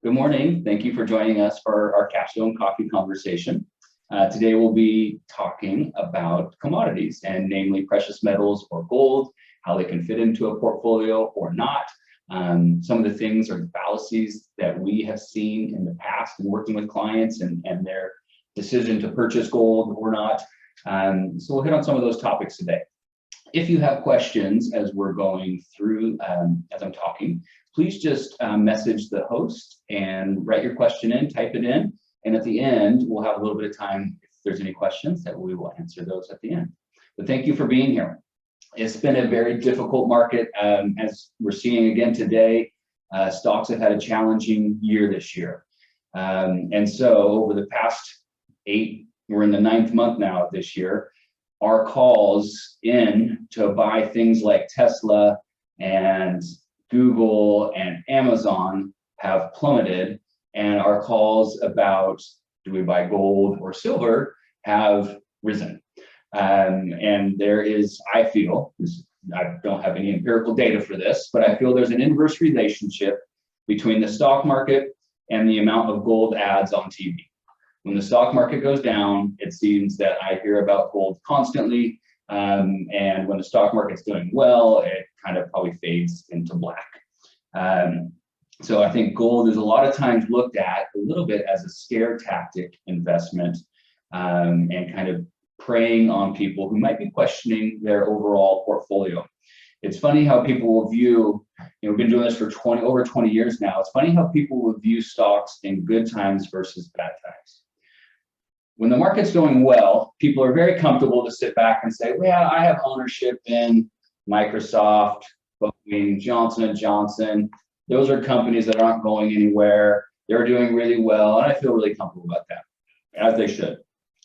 Good morning. Thank you for joining us for our capstone coffee conversation. Today we'll be talking about commodities, and namely precious metals or gold, how they can fit into a portfolio or not. Some of the things or the fallacies that we have seen in the past in working with clients and their decision to purchase gold or not. So we'll hit on some of those topics today. If you have questions as we're going through, as I'm talking, please just message the host and write your question in, type it in, and at the end, we'll have a little bit of time if there's any questions that we will answer those at the end. But thank you for being here. It's been a very difficult market. As we're seeing again today, stocks have had a challenging year this year. And so over the past we're in the 9th month now of this year, our calls in to buy things like Tesla and Google and Amazon have plummeted, and our calls about do we buy gold or silver have risen. And there is, I feel, I don't have any empirical data for this, but I feel there's an inverse relationship between the stock market and the amount of gold ads on TV. When the stock market goes down, it seems that I hear about gold constantly. And when the stock market's doing well, it kind of probably fades into black. So I think gold is a lot of times looked at a little bit as a scare tactic investment, and kind of preying on people who might be questioning their overall portfolio. It's funny how people will view, we've been doing this for over 20 years now. It's funny how people will view stocks in good times versus bad times. When the market's going well, people are very comfortable to sit back and say, well, I have ownership in Microsoft, Boeing, Johnson & Johnson. Those are companies that aren't going anywhere. They're doing really well, and I feel really comfortable about that, as they should.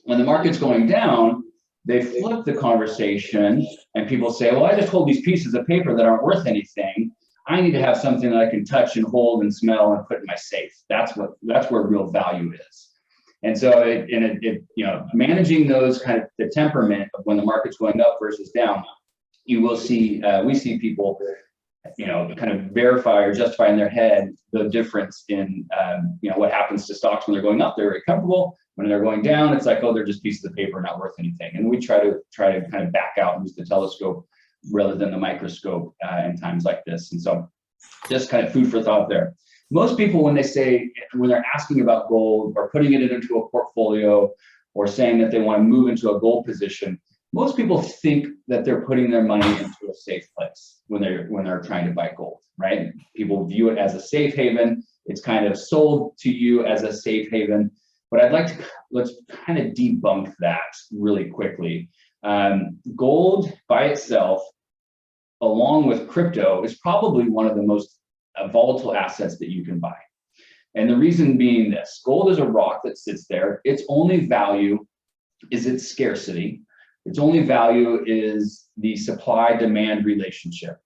When the market's going down, they flip the conversation, and people say, well, I just hold these pieces of paper that aren't worth anything. I need to have something that I can touch and hold and smell and put in my safe. That's where real value is. And so managing those kind of the temperament of when the market's going up versus down, you will see, we see people, kind of verify or justify in their head the difference in, what happens to stocks when they're going up. They're very comfortable. When they're going down, it's like, oh, they're just pieces of paper, not worth anything. And we try to kind of back out and use the telescope rather than the microscope in times like this. And so just kind of food for thought there. Most people, when they're asking about gold or putting it into a portfolio or saying that they want to move into a gold position, most people think that they're putting their money into a safe place when they're trying to buy gold, right? People view it as a safe haven. It's kind of sold to you as a safe haven. But let's kind of debunk that really quickly. Gold by itself, along with crypto, is probably one of the most volatile assets that you can buy. And the reason being this: gold is a rock that sits there. Its only value is its scarcity. Its only value is the supply-demand relationship.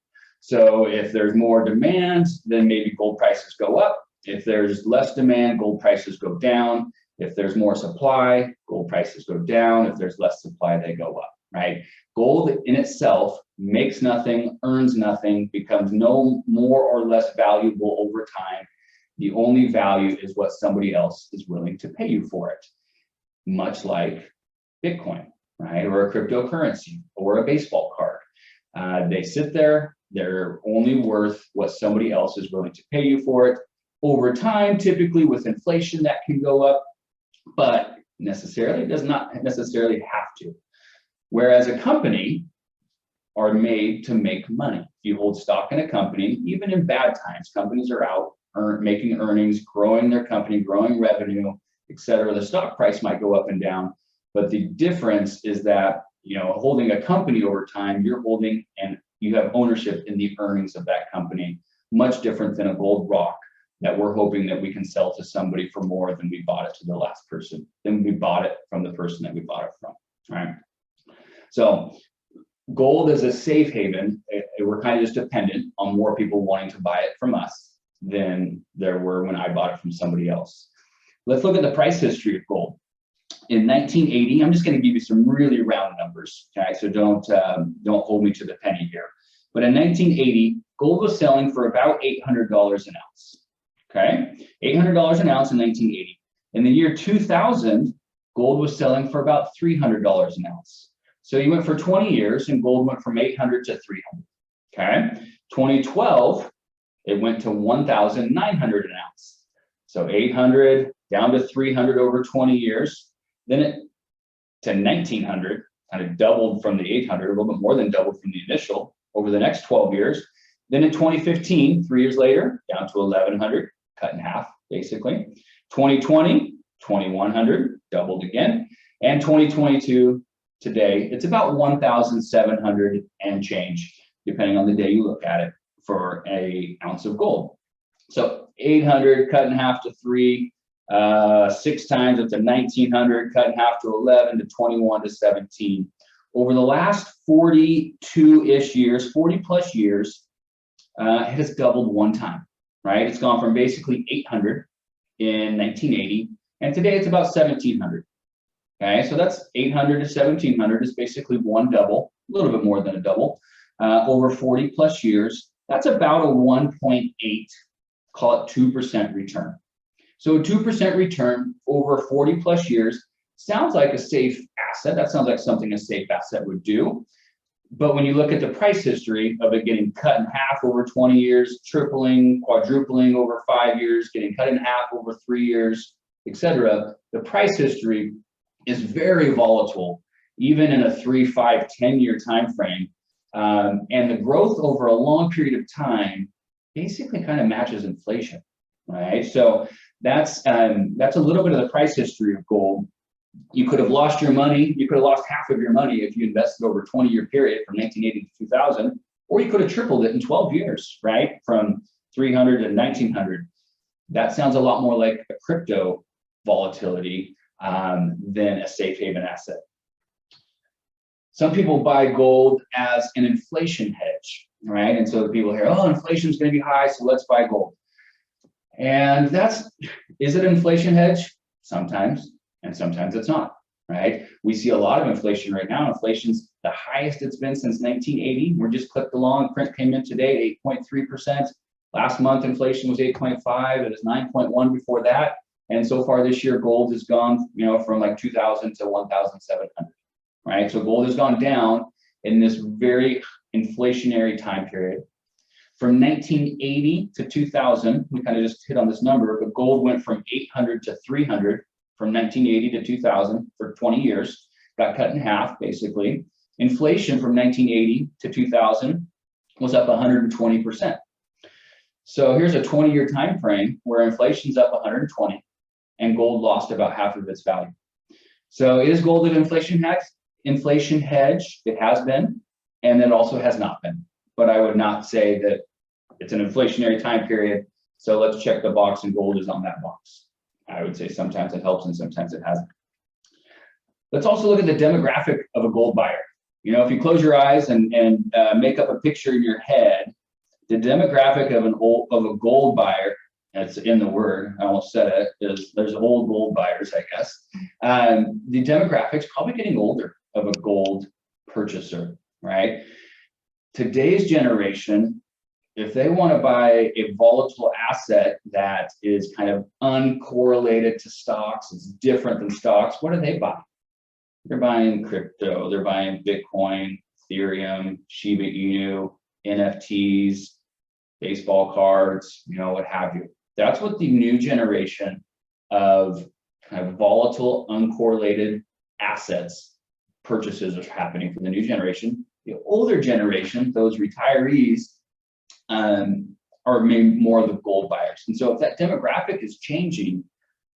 So if there's more demand, then maybe gold prices go up. If there's less demand, gold prices go down. If there's more supply, gold prices go down. If there's less supply, they go up, right? Gold in itself makes nothing, earns nothing, becomes no more or less valuable over time. The only value is what somebody else is willing to pay you for it, much like Bitcoin, right? Or a cryptocurrency or a baseball card. They sit there, they're only worth what somebody else is willing to pay you for it. Over time, typically with inflation, that can go up, but it does not necessarily have to. Whereas a company are made to make money. If you hold stock in a company, even in bad times, companies are out making earnings, growing their company, growing revenue, et cetera. The stock price might go up and down, but the difference is that, holding a company over time, you're holding and you have ownership in the earnings of that company, much different than a gold rock that we're hoping that we can sell to somebody for more than we bought it to the last person, than we bought it from the person that we bought it from, right? So gold is a safe haven. We're kind of just dependent on more people wanting to buy it from us than there were when I bought it from somebody else. Let's look at the price history of gold. In 1980, I'm just going to give you some really round numbers, okay? So don't hold me to the penny here. But in 1980, gold was selling for about $800 an ounce. Okay, $800 an ounce in 1980. In the year 2000, gold was selling for about $300 an ounce. So you went for 20 years and gold went from 800 to 300. Okay. 2012, it went to 1,900 an ounce. So 800 down to 300 over 20 years. Then it to 1,900, kind of doubled from the 800, a little bit more than doubled from the initial over the next 12 years. Then in 2015, 3 years later, down to 1,100, cut in half, basically. 2020, 2,100, doubled again. And 2022, today, it's about 1,700 and change, depending on the day you look at it, for an ounce of gold. So 800 cut in half to 3, 6 times up to 1,900, cut in half to 11 to 21 to 17. Over the last 42-ish years, 40 plus years, it has doubled one time, right? It's gone from basically 800 in 1980, and today it's about 1,700. Okay, so that's 800 to 1,700 is basically one double, a little bit more than a double, over 40 plus years. That's about a 1.8, call it 2% return. So a 2% return over 40 plus years sounds like a safe asset. That sounds like something a safe asset would do. But when you look at the price history of it getting cut in half over 20 years, tripling, quadrupling over 5 years, getting cut in half over 3 years, etc., the price history is very volatile, even in a 3, 5, 10-year time frame. And the growth over a long period of time basically kind of matches inflation, right? So that's a little bit of the price history of gold. You could have lost your money. You could have lost half of your money if you invested over a 20-year period from 1980 to 2000, or you could have tripled it in 12 years, right? From 300 to 1900. That sounds a lot more like a crypto volatility than a safe haven asset. Some people buy gold as an inflation hedge, right? And so the people hear, oh, inflation is going to be high, so let's buy gold. And is it an inflation hedge? Sometimes, and sometimes it's not, right? We see a lot of inflation right now. Inflation's the highest it's been since 1980. We're just clicked along. Print came in today, 8.3%. Last month, inflation was 8.5. It was 9.1 before that. And so far this year, gold has gone, from like 2,000 to 1,700, right? So gold has gone down in this very inflationary time period. From 1980 to 2000, we kind of just hit on this number, but gold went from 800 to 300 from 1980 to 2000 for 20 years, got cut in half, basically. Inflation from 1980 to 2000 was up 120%. So here's a 20-year time frame where inflation's up 120 and gold lost about half of its value. So is gold an inflation hedge? Inflation hedge, it has been, and it also has not been. But I would not say that it's an inflationary time period, so let's check the box and gold is on that box. I would say sometimes it helps and sometimes it hasn't. Let's also look at the demographic of a gold buyer. If you close your eyes and make up a picture in your head, the demographic of a gold buyer, that's in the word, I almost said it, is there's old gold buyers, I guess. The demographic's probably getting older of a gold purchaser, right? Today's generation, if they want to buy a volatile asset that is kind of uncorrelated to stocks, it's different than stocks, what do they buy? They're buying crypto, they're buying Bitcoin, Ethereum, Shiba Inu, NFTs, baseball cards, what have you. That's what the new generation of kind of volatile, uncorrelated assets purchases are happening for the new generation. The older generation, those retirees, are maybe more of the gold buyers. And so if that demographic is changing,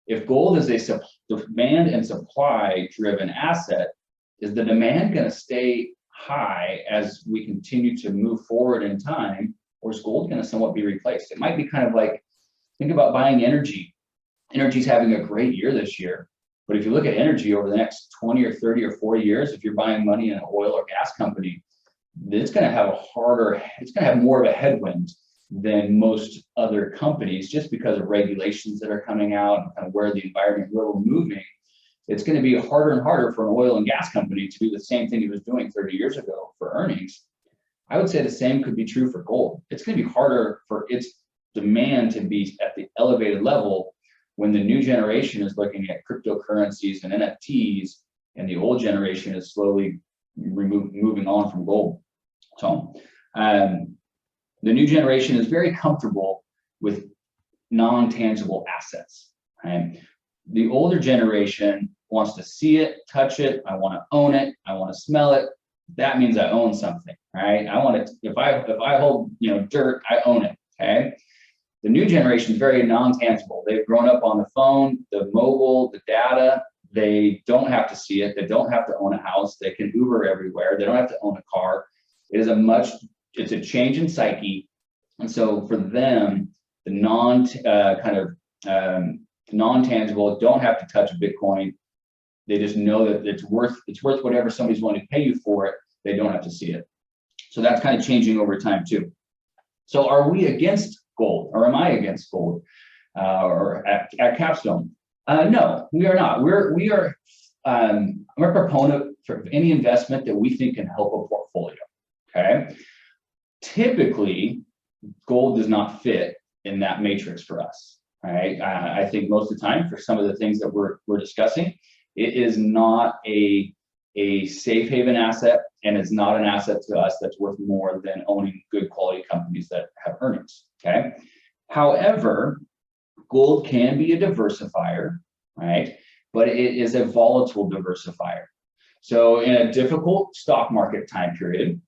if gold is a demand and supply driven asset, is the demand going to stay high as we continue to move forward in time, or is gold going to somewhat be replaced? It might be kind of like, think about buying energy. Energy's having a great year this year. But if you look at energy over the next 20 or 30 or 40 years, if you're buying money in an oil or gas company, it's going to have more of a headwind than most other companies, just because of regulations that are coming out and kind of where the environment, where we're moving. It's going to be harder and harder for an oil and gas company to do the same thing it was doing 30 years ago for earnings. I would say the same could be true for gold. It's going to be harder for demand to be at the elevated level when the new generation is looking at cryptocurrencies and NFTs, and the old generation is slowly moving on from gold. So the new generation is very comfortable with non-tangible assets. Right? The older generation wants to see it, touch it. I want to own it. I want to smell it. That means I own something, right? I want it. If I hold dirt, I own it. Okay. The new generation is very non-tangible. They've grown up on the phone, the mobile, the data. They don't have to see it. They don't have to own a house. They can Uber everywhere. They don't have to own a car. It's a change in psyche. And so for them, the non-tangible, don't have to touch Bitcoin. They just know that it's worth whatever somebody's willing to pay you for it. They don't have to see it. So that's kind of changing over time too. So are we against gold, or am I against gold, or at Capstone? No, we are not. I'm a proponent for any investment that we think can help a portfolio. Okay. Typically, gold does not fit in that matrix for us. Right. I think most of the time, for some of the things that we're discussing, it is not a safe haven asset, and it's not an asset to us that's worth more than owning good quality companies that have earnings. Okay. However, gold can be a diversifier, right? But it is a volatile diversifier. So in a difficult stock market time period,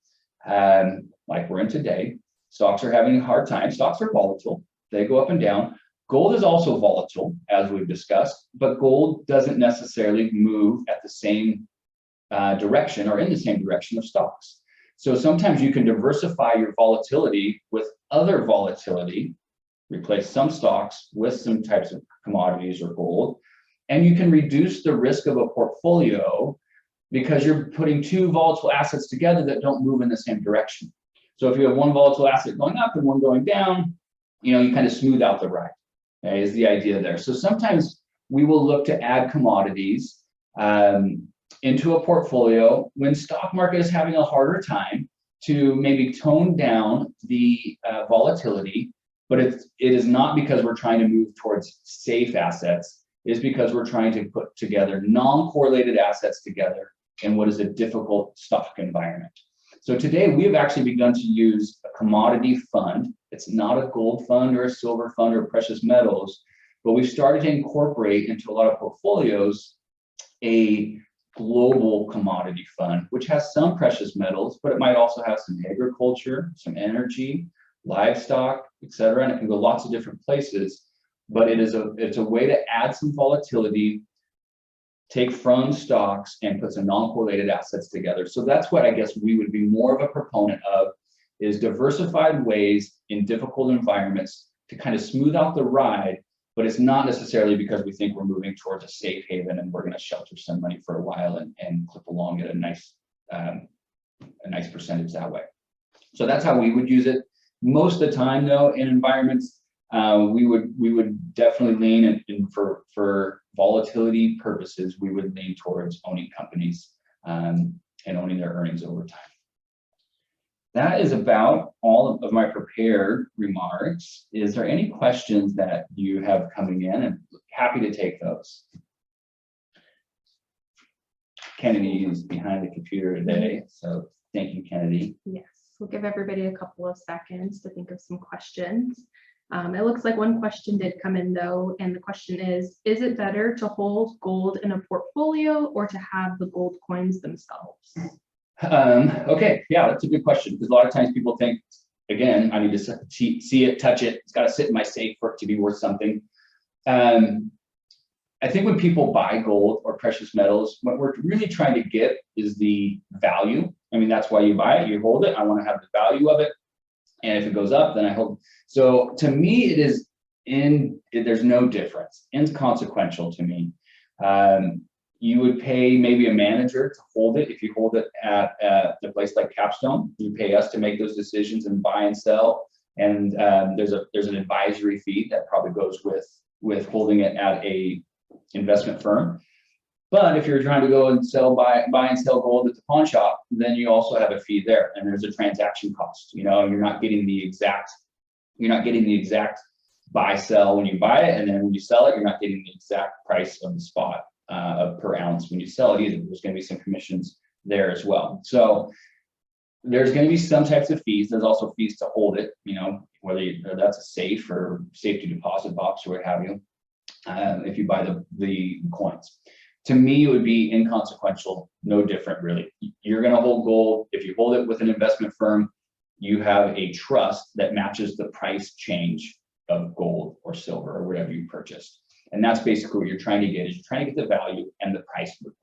like we're in today, stocks are having a hard time. Stocks are volatile. They go up and down. Gold is also volatile, as we've discussed, but gold doesn't necessarily move at the same direction or in the same direction of stocks. So sometimes you can diversify your volatility with other volatility, replace some stocks with some types of commodities or gold, and you can reduce the risk of a portfolio because you're putting two volatile assets together that don't move in the same direction. So if you have one volatile asset going up and one going down, you kind of smooth out the ride. Okay, is the idea there. So sometimes we will look to add commodities into a portfolio when stock market is having a harder time to maybe tone down the volatility, but it is not because we're trying to move towards safe assets. It's because we're trying to put together non-correlated assets together in what is a difficult stock environment. So today we have actually begun to use a commodity fund. It's not a gold fund or a silver fund or precious metals, but we've started to incorporate into a lot of portfolios a global commodity fund, which has some precious metals, but it might also have some agriculture, some energy, livestock, etc. And it can go lots of different places, but it's a way to add some volatility, take from stocks and put some non-correlated assets together. So that's what I guess we would be more of a proponent of, is diversified ways in difficult environments to kind of smooth out the ride, but it's not necessarily because we think we're moving towards a safe haven and we're going to shelter some money for a while and clip along at a nice percentage that way. So that's how we would use it. Most of the time, though, in environments, we would definitely lean in for volatility purposes. We would lean towards owning companies and owning their earnings over time. That is about all of my prepared remarks. Is there any questions that you have coming in? And happy to take those. Kennedy is behind the computer today, so thank you, Kennedy. Yes, we'll give everybody a couple of seconds to think of some questions. It looks like one question did come in though, and the question is it better to hold gold in a portfolio or to have the gold coins themselves? Okay, yeah, that's a good question, because a lot of times people think, again, I need to see it, touch it. It's got to sit in my safe for it to be worth something. I think when people buy gold or precious metals, what we're really trying to get is the value. I mean, that's why you buy it, you hold it. I want to have the value of it. And if it goes up, then I hold. So to me, there's no difference. Inconsequential to me. You would pay maybe a manager to hold it. If you hold it at a place like Capstone, you pay us to make those decisions and buy and sell. And there's an advisory fee that probably goes with holding it at a investment firm. But if you're trying to go and buy and sell gold at the pawn shop, then you also have a fee there, and there's a transaction cost. You're not getting the exact You're not getting the exact buy sell when you buy it, and then when you sell it, you're not getting the exact price of the spot per ounce when you sell it either. There's going to be some commissions there as well. So there's going to be some types of fees. There's also fees to hold it, whether that's a safe or safety deposit box or what have you, if you buy the coins. To me, it would be inconsequential, no different really. You're going to hold gold. If you hold it with an investment firm, you have a trust that matches the price change of gold or silver or whatever you purchased. And that's basically what you're trying to get, is you're trying to get the value and the price movement.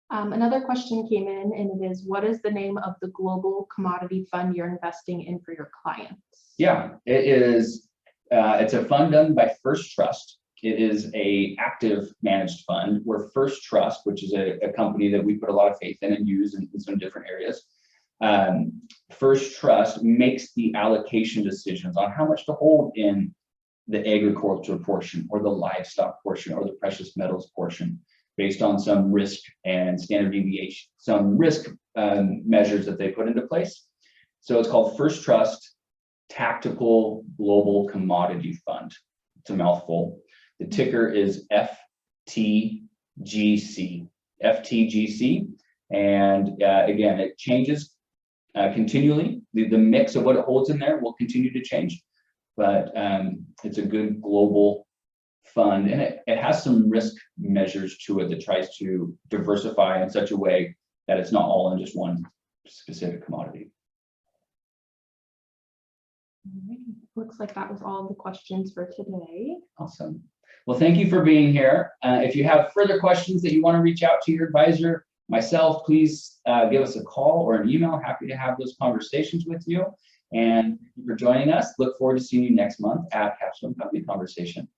Another question came in, and it is, what is the name of the global commodity fund you're investing in for your clients? Yeah, it is. It's a fund done by First Trust. It is a active managed fund where First Trust, which is a company that we put a lot of faith in and use in some different areas. First Trust makes the allocation decisions on how much to hold in the agriculture portion or the livestock portion or the precious metals portion, based on some risk and standard deviation, some risk measures that they put into place. So it's called First Trust Tactical Global Commodity Fund. It's a mouthful. The ticker is FTGC. FTGC. And again, it changes continually. The mix of what it holds in there will continue to change, but it's a good global fund, and it has some risk measures to it that tries to diversify in such a way that it's not all in just one specific commodity. Looks like that was all the questions for today. Awesome. Well, thank you for being here. If you have further questions that you want to reach out to your advisor, myself, please give us a call or an email. Happy to have those conversations with you. And thank you for joining us. Look forward to seeing you next month at Capstone Company Conversation.